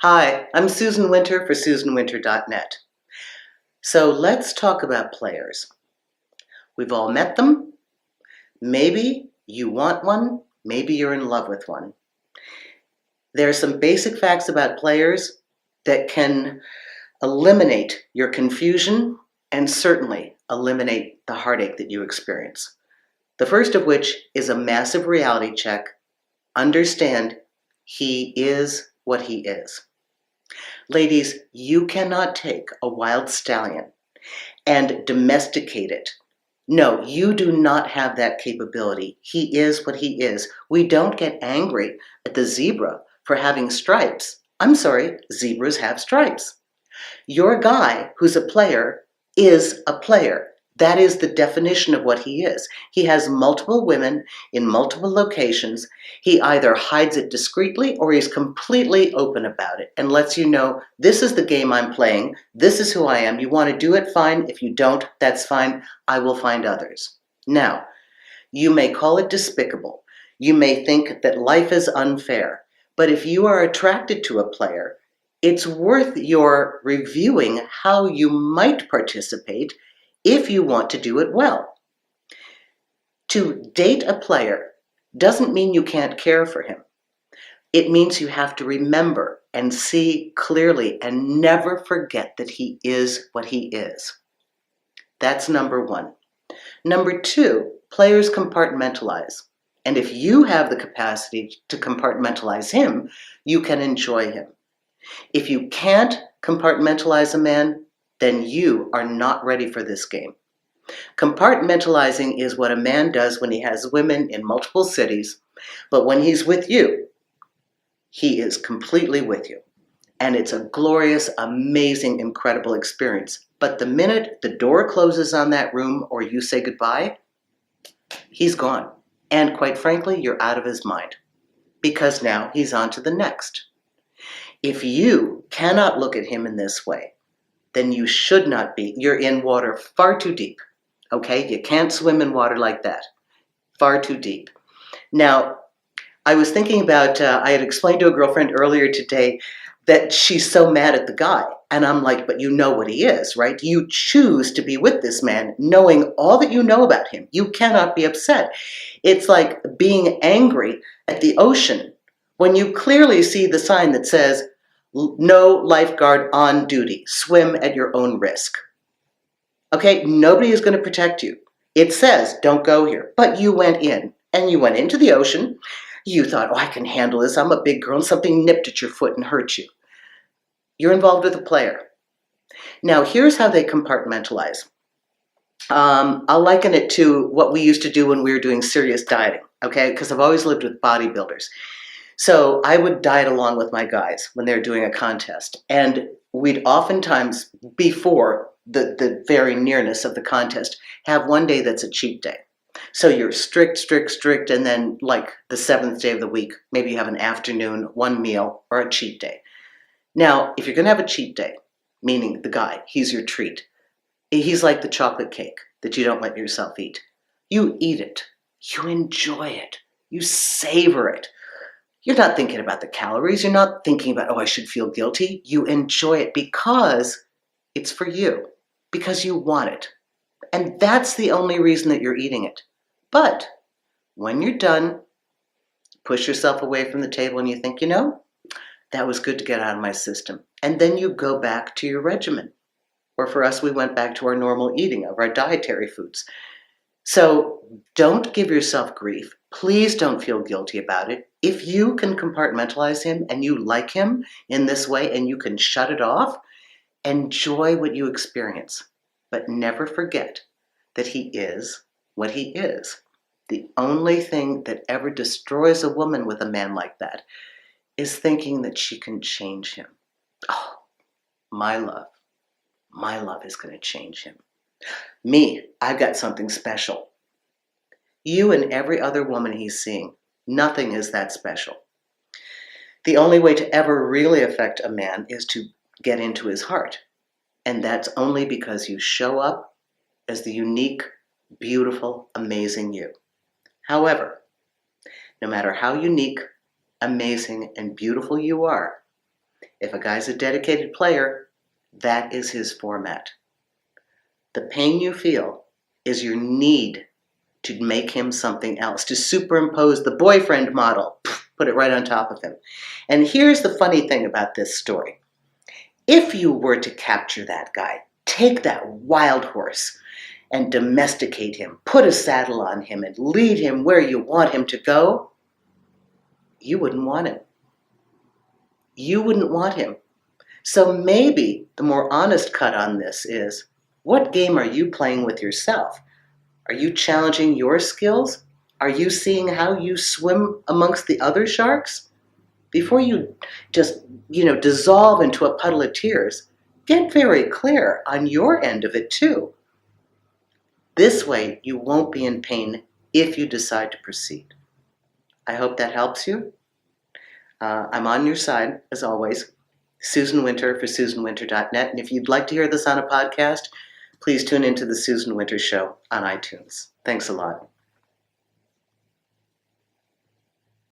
Hi, I'm Susan Winter for SusanWinter.net. So let's talk about players. We've all met them. Maybe you want one. Maybe you're in love with one. There are some basic facts about players that can eliminate your confusion and certainly eliminate the heartache that you experience. The first of which is a massive reality check. Understand he is what he is. Ladies, you cannot take a wild stallion and domesticate it. No, you do not have that capability. He is what he is. We don't get angry at the zebra for having stripes. I'm sorry, zebras have stripes. Your guy who's a player is a player. That is the definition of what he is. He has multiple women in multiple locations. He either hides it discreetly or he's completely open about it and lets you know, this is the game I'm playing. This is who I am. You want to do it? Fine. If you don't, that's fine. I will find others. Now, you may call it despicable. You may think that life is unfair. But if you are attracted to a player, it's worth your reviewing how you might participate if you want to do it well. To date a player doesn't mean you can't care for him. It means you have to remember and see clearly and never forget that he is what he is. That's number one. Number two, players compartmentalize. And if you have the capacity to compartmentalize him, you can enjoy him. If you can't compartmentalize a man, then you are not ready for this game. Compartmentalizing is what a man does when he has women in multiple cities, but when he's with you, he is completely with you. And it's a glorious, amazing, incredible experience. But the minute the door closes on that room or you say goodbye, he's gone. And quite frankly, you're out of his mind because now he's on to the next. If you cannot look at him in this way, then you should not be. You're in water far too deep, okay? You can't swim in water like that, far too deep. Now, I was thinking about, I had explained to a girlfriend earlier today that she's so mad at the guy. And I'm like, but you know what he is, right? You choose to be with this man knowing all that you know about him. You cannot be upset. It's like being angry at the ocean when you clearly see the sign that says, no lifeguard on duty, swim at your own risk. Okay, nobody is going to protect you. It says, don't go here, but you went in and you went into the ocean. You thought, oh, I can handle this. I'm a big girl and something nipped at your foot and hurt you. You're involved with a player. Now, here's how they compartmentalize. I'll liken it to what we used to do when we were doing serious dieting, okay? Because I've always lived with bodybuilders. So I would diet along with my guys when they're doing a contest. And we'd oftentimes, before the very nearness of the contest, have one day that's a cheat day. So you're strict, and then like the seventh day of the week, maybe you have an afternoon, one meal, or a cheat day. Now, if you're going to have a cheat day, meaning the guy, he's your treat. He's like the chocolate cake that you don't let yourself eat. You eat it. You enjoy it. You savor it. You're not thinking about the calories. You're not thinking about, oh, I should feel guilty. You enjoy it because it's for you, because you want it. And that's the only reason that you're eating it. But when you're done, push yourself away from the table and you think, you know, that was good to get out of my system. And then you go back to your regimen. Or for us, we went back to our normal eating of our dietary foods. So don't give yourself grief. Please don't feel guilty about it. If you can compartmentalize him and you like him in this way and you can shut it off, enjoy what you experience. But never forget that he is what he is. The only thing that ever destroys a woman with a man like that is thinking that she can change him. Oh, my love is going to change him. Me, I've got something special. You and every other woman he's seeing, nothing is that special. The only way to ever really affect a man is to get into his heart. And that's only because you show up as the unique, beautiful, amazing you. However, no matter how unique, amazing, and beautiful you are, If a guy's a dedicated player, that is his format. The pain you feel is your need to make him something else, to superimpose the boyfriend model, put it right on top of him. And here's the funny thing about this story. If you were to capture that guy, take that wild horse and domesticate him, put a saddle on him and lead him where you want him to go, you wouldn't want him. You wouldn't want him. So maybe the more honest cut on this is, what game are you playing with yourself? Are you challenging your skills? Are you seeing how you swim amongst the other sharks? Before you just, dissolve into a puddle of tears, get very clear on your end of it too. This way, you won't be in pain if you decide to proceed. I hope that helps you. I'm on your side, as always. Susan Winter for SusanWinter.net. And if you'd like to hear this on a podcast, please tune into the Susan Winter Show on iTunes. Thanks a lot.